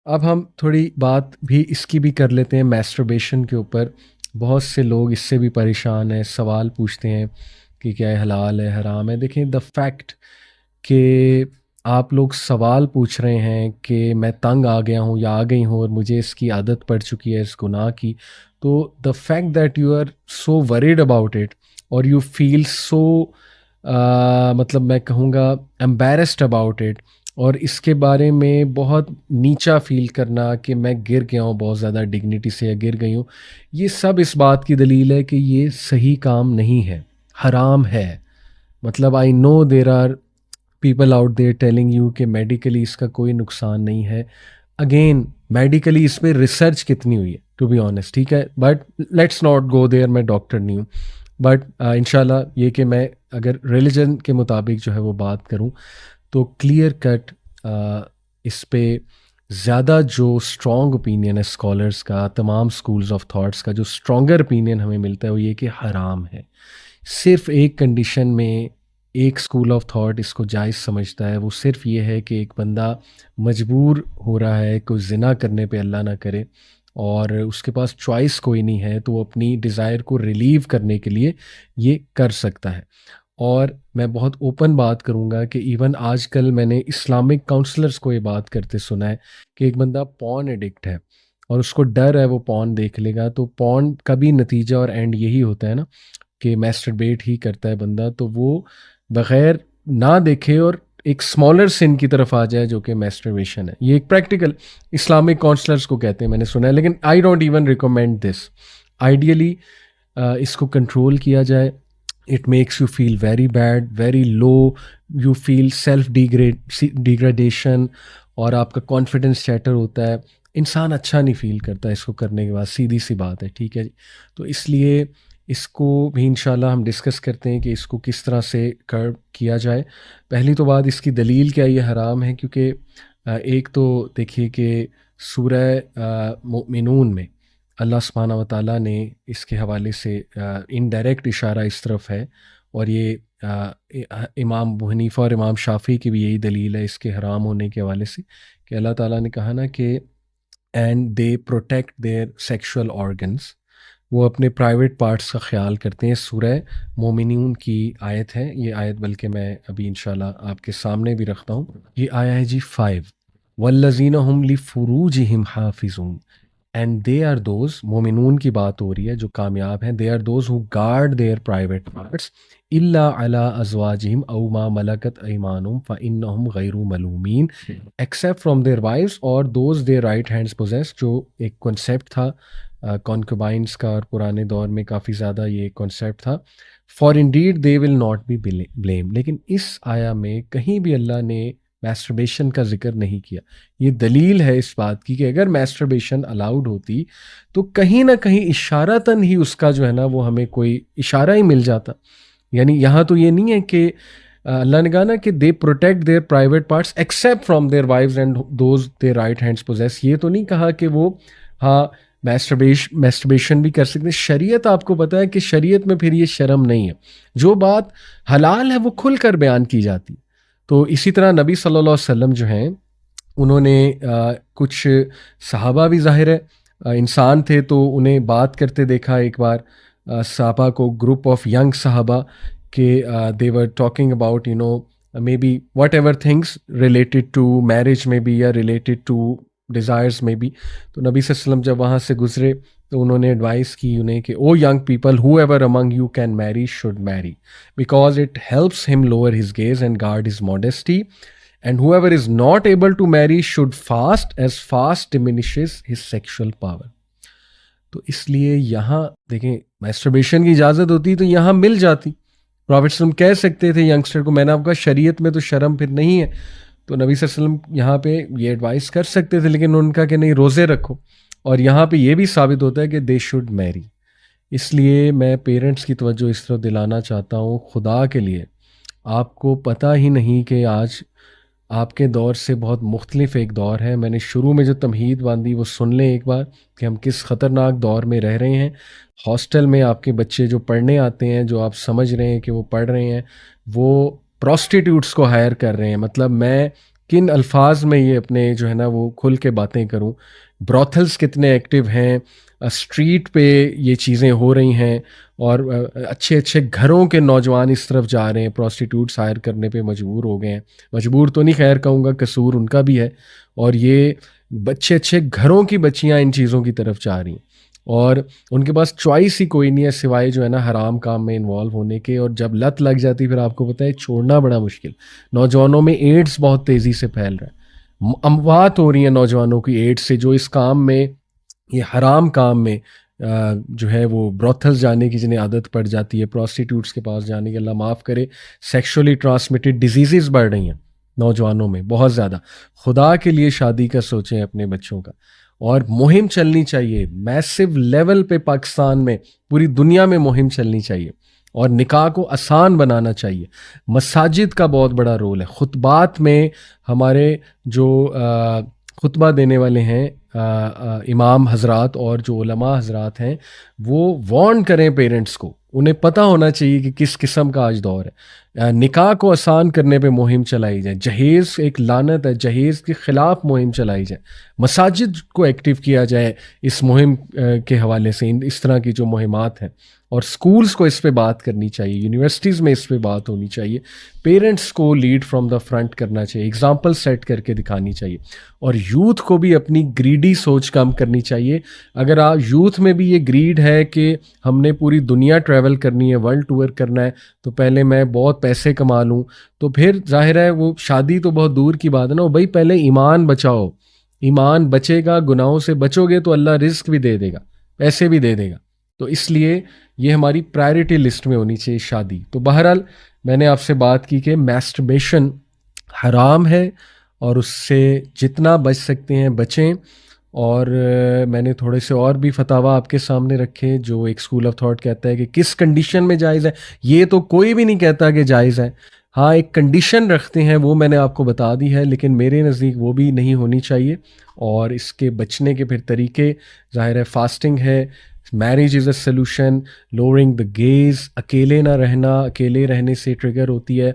اب ہم تھوڑی بات بھی اس کی بھی کر لیتے ہیں میسٹربیشن کے اوپر. بہت سے لوگ اس سے بھی پریشان ہیں, سوال پوچھتے ہیں کہ کیا یہ حلال ہے حرام ہے. دیکھیں, دا فیکٹ کہ آپ لوگ سوال پوچھ رہے ہیں کہ میں تنگ آ گیا ہوں یا آ گئی ہوں اور مجھے اس کی عادت پڑ چکی ہے اس گناہ کی, تو the fact that you are so worried about it اور یو فیل سو مطلب میں کہوں گا امبیرسڈ اباؤٹ اٹ, اور اس کے بارے میں بہت نیچا فیل کرنا کہ میں گر گیا ہوں بہت زیادہ ڈگنیٹی سے یا گر گئی ہوں, یہ سب اس بات کی دلیل ہے کہ یہ صحیح کام نہیں ہے, حرام ہے. مطلب I know there are people out there telling you کہ میڈیکلی اس کا کوئی نقصان نہیں ہے. اگین میڈیکلی اس پہ ریسرچ کتنی ہوئی ہے ٹو بی آنیسٹ, ٹھیک ہے, بٹ لیٹس ناٹ گو دیر, میں ڈاکٹر نہیں ہوں. بٹ انشاءاللہ یہ کہ میں اگر ریلیجن کے مطابق جو ہے وہ بات کروں تو کلیئر کٹ اس پہ زیادہ جو اسٹرانگ اوپینین ہے اسکالرس کا, تمام اسکولز آف تھاٹس کا جو اسٹرانگر اوپینین ہمیں ملتا ہے وہ یہ کہ حرام ہے. صرف ایک کنڈیشن میں ایک اسکول آف تھاٹ اس کو جائز سمجھتا ہے, وہ صرف یہ ہے کہ ایک بندہ مجبور ہو رہا ہے کوئی زنا کرنے پہ, اللہ نہ کرے, اور اس کے پاس چوائس کوئی نہیں ہے تو وہ اپنی ڈیزائر کو ریلیو کرنے کے لیے یہ کر سکتا ہے. اور میں بہت اوپن بات کروں گا کہ ایون آج کل میں نے اسلامک کاؤنسلرس کو یہ بات کرتے سنا ہے کہ ایک بندہ پون ایڈکٹ ہے اور اس کو ڈر ہے وہ پون دیکھ لے گا, تو پون کا بھی نتیجہ اور اینڈ یہی ہوتا ہے نا کہ میسٹربیٹ ہی کرتا ہے بندہ, تو وہ بغیر نہ دیکھے اور ایک اسمالر سن کی طرف آ جائے جو کہ میسٹربیشن ہے. یہ ایک پریکٹیکل اسلامک کاؤنسلرس کو کہتے ہیں, میں نے سنا ہے, لیکن I don't even recommend this. Ideally اس کو کنٹرول کیا جائے. It makes you feel very bad, very low, you feel self degradation, اور آپ کا کانفیڈنس شیٹر ہوتا ہے. انسان اچھا نہیں فیل کرتا اس کو کرنے کے بعد, سیدھی سی بات ہے, ٹھیک ہے جی. تو اس لیے اس کو بھی انشاءاللہ ہم ڈسکس کرتے ہیں کہ اس کو کس طرح سے کرب کیا جائے. پہلی تو بات اس کی دلیل کیا یہ حرام ہے, کیونکہ ایک تو دیکھیے کہ سورہ مؤمنون میں اللہ سبحانہ و تعالیٰ نے اس کے حوالے سے انڈائریکٹ اشارہ اس طرف ہے, اور یہ امام ابو حنیفہ اور امام شافعی کی بھی یہی دلیل ہے اس کے حرام ہونے کے حوالے سے, کہ اللہ تعالیٰ نے کہا نا کہ and they protect their sexual organs, وہ اپنے پرائیویٹ پارٹس کا خیال کرتے ہیں. سورہ مومنون کی آیت ہے یہ آیت, بلکہ میں ابھی انشاءاللہ آپ کے سامنے بھی رکھتا ہوں. یہ آیا ہے جی 5, والذین هم لفروجہم حافظون, اینڈ دے آر دوز, مومنون کی بات ہو رہی ہے جو کامیاب ہیں, they are those who guard their private parts الا علی ازواجہم او ما ملکت ایمانہم فانہم غیر ملومین, ایکسیپٹ فرام دیئر وائفز اور those their right hands possess, جو ایک کنسیپٹ تھا کانکوبائنس کا, اور پرانے دور میں کافی زیادہ یہ کنسیپٹ تھا. For indeed they will not be blamed. لیکن اس آیا میں کہیں بھی اللہ نے میسٹربیشن کا ذکر نہیں کیا. یہ دلیل ہے اس بات کی کہ اگر میسٹربیشن الاؤڈ ہوتی تو کہیں نہ کہیں اشارتاً ہی اس کا جو ہے نا وہ ہمیں کوئی اشارہ ہی مل جاتا. یعنی یہاں تو یہ نہیں ہے کہ اللہ نے کہا نا کہ they protect their private parts except from their wives and those their right hands possess, یہ تو نہیں کہا کہ وہ ہاں میسٹربیشن بھی کر سکتے ہیں. شریعت آپ کو پتہ ہے کہ شریعت میں پھر یہ شرم نہیں ہے, جو بات حلال ہے وہ کھل کر بیان کی جاتی. تو اسی طرح نبی صلی اللہ علیہ وسلم جو ہیں انہوں نے کچھ صحابہ بھی ظاہر ہے انسان تھے تو انہیں بات کرتے دیکھا ایک بار صحابہ کو, گروپ آف ینگ صحابہ, کہ they were talking about you know maybe whatever things related to marriage میں بھی یا ریلیٹڈ ٹو ڈیزائرز میں بھی. تو نبی صلی اللہ علیہ وسلم جب وہاں سے گزرے تو انہوں نے ایڈوائس کی انہیں کہ O young people whoever among you can marry should marry, because it helps him lower his gaze and guard his modesty, and whoever is not able to marry should fast as fast diminishes his sexual power. تو اس لیے یہاں دیکھیں میسٹربیشن کی اجازت ہوتی تو یہاں مل جاتی. پروفیٹ صلی اللہ علیہ وسلم کہہ سکتے تھے ینگسٹر کو, میں نے آپ کا شریعت میں تو شرم پھر نہیں ہے, تو نبی صلی اللہ علیہ وسلم یہاں پہ یہ ایڈوائس کر سکتے تھے, لیکن ان کا کہ نہیں روزے رکھو, اور یہاں پہ یہ بھی ثابت ہوتا ہے کہ دے شوڈ میری. اس لیے میں پیرنٹس کی توجہ اس طرح دلانا چاہتا ہوں, خدا کے لیے آپ کو پتہ ہی نہیں کہ آج آپ کے دور سے بہت مختلف ایک دور ہے. میں نے شروع میں جو تمہید باندھی وہ سن لیں ایک بار کہ ہم کس خطرناک دور میں رہ رہے ہیں. ہاسٹل میں آپ کے بچے جو پڑھنے آتے ہیں, جو آپ سمجھ رہے ہیں کہ وہ پڑھ رہے ہیں, وہ پروسٹیٹیوٹس کو ہائر کر رہے ہیں. مطلب میں کن الفاظ میں یہ اپنے جو ہے نا وہ کھل کے باتیں کروں. براتھلس کتنے ایکٹیو ہیں, اسٹریٹ پہ یہ چیزیں ہو رہی ہیں, اور اچھے اچھے گھروں کے نوجوان اس طرف جا رہے ہیں, پروسٹیٹیوٹس ہائر کرنے پہ مجبور ہو گئے ہیں. مجبور تو نہیں خیر کہوں گا, قصور ان کا بھی ہے. اور یہ اچھے اچھے گھروں کی بچیاں ان چیزوں کی طرف جا رہی ہیں, اور ان کے پاس چوائس ہی کوئی نہیں ہے سوائے جو ہے نا حرام کام میں انوالو ہونے کے. اور جب لت لگ جاتی پھر آپ کو پتہ ہے چھوڑنا بڑا مشکل. نوجوانوں میں ایڈز بہت تیزی سے پھیل رہا ہے, اموات ہو رہی ہیں نوجوانوں کی ایڈز سے, جو اس کام میں, یہ حرام کام میں جو ہے وہ بروتھل جانے کی جنہیں عادت پڑ جاتی ہے, پروسٹیٹیوٹس کے پاس جانے کی, اللہ معاف کرے, سیکشولی ٹرانسمیٹڈ ڈیزیزز بڑھ رہی ہیں نوجوانوں میں بہت زیادہ. خدا کے لیے شادی کا سوچیں اپنے بچوں کا. اور مہم چلنی چاہیے میسو لیول پہ, پاکستان میں, پوری دنیا میں مہم چلنی چاہیے, اور نکاح کو آسان بنانا چاہیے. مساجد کا بہت بڑا رول ہے. خطبات میں ہمارے جو خطبہ دینے والے ہیں امام حضرات اور جو علماء حضرات ہیں, وہ وارن کریں پیرنٹس کو. انہیں پتہ ہونا چاہیے کہ کس قسم کا آج دور ہے. نکاح کو آسان کرنے پہ مہم چلائی جائے. جہیز ایک لعنت ہے, جہیز کے خلاف مہم چلائی جائے. مساجد کو ایکٹیو کیا جائے اس مہم کے حوالے سے, اس طرح کی جو مہمات ہیں. اور سکولز کو اس پہ بات کرنی چاہیے, یونیورسٹیز میں اس پہ بات ہونی چاہیے. پیرنٹس کو لیڈ فرام دا فرنٹ کرنا چاہیے, اگزامپل سیٹ کر کے دکھانی چاہیے. اور یوتھ کو بھی اپنی گریڈی سوچ کم کرنی چاہیے. اگر آپ یوتھ میں بھی یہ گریڈ ہے کہ ہم نے پوری دنیا ٹریول کرنی ہے, ورلڈ ٹور کرنا ہے, تو پہلے میں بہت پیسے کما لوں, تو پھر ظاہر ہے وہ شادی تو بہت دور کی بات ہے نا. بھائی پہلے ایمان بچاؤ, ایمان بچے گا, گناہوں سے بچو گے تو اللہ رزق بھی دے دے گا, پیسے بھی دے دے گا. تو اس لیے یہ ہماری پرائرٹی لسٹ میں ہونی چاہیے شادی. تو بہرحال میں نے آپ سے بات کی کہ میسٹربیشن حرام ہے, اور اس سے جتنا بچ سکتے ہیں بچیں. اور میں نے تھوڑے سے اور بھی فتاویٰ آپ کے سامنے رکھے, جو ایک اسکول آف تھاٹ کہتا ہے کہ کس کنڈیشن میں جائز ہے. یہ تو کوئی بھی نہیں کہتا کہ جائز ہے, ہاں ایک کنڈیشن رکھتے ہیں, وہ میں نے آپ کو بتا دی ہے, لیکن میرے نزدیک وہ بھی نہیں ہونی چاہیے. اور اس کے بچنے کے پھر طریقے ظاہر ہے فاسٹنگ ہے, marriage is a solution, lowering the gaze, اکیلے نہ رہنا, اکیلے رہنے سے ٹریگر ہوتی ہے,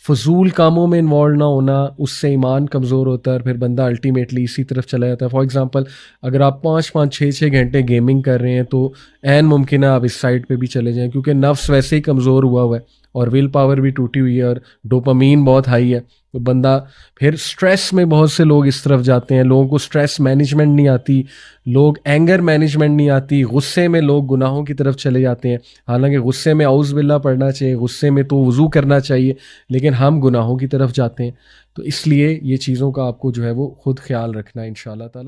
فضول کاموں میں انوالو نہ ہونا, اس سے ایمان کمزور ہوتا ہے, اور پھر بندہ الٹیمیٹلی اسی طرف چلا جاتا ہے. فار ایگزامپل اگر آپ 5-6 گھنٹے گیمنگ کر رہے ہیں تو عین ممکن ہے آپ اس سائٹ پہ بھی چلے جائیں, کیونکہ نفس ویسے ہی کمزور ہوا ہے, اور ول پاور بھی ٹوٹی ہوئی ہے, اور ڈوپامین بہت ہائی ہے. تو بندہ پھر اسٹریس میں, بہت سے لوگ اس طرف جاتے ہیں, لوگوں کو اسٹریس مینجمنٹ نہیں آتی, لوگ اینگر مینجمنٹ نہیں آتی, غصے میں لوگ گناہوں کی طرف چلے جاتے ہیں. حالانکہ غصے میں اعوذ باللہ پڑھنا چاہیے, غصے میں تو وضو کرنا چاہیے, لیکن ہم گناہوں کی طرف جاتے ہیں. تو اس لیے یہ چیزوں کا آپ کو جو ہے وہ خود خیال رکھنا ہے انشاءاللہ تعالی.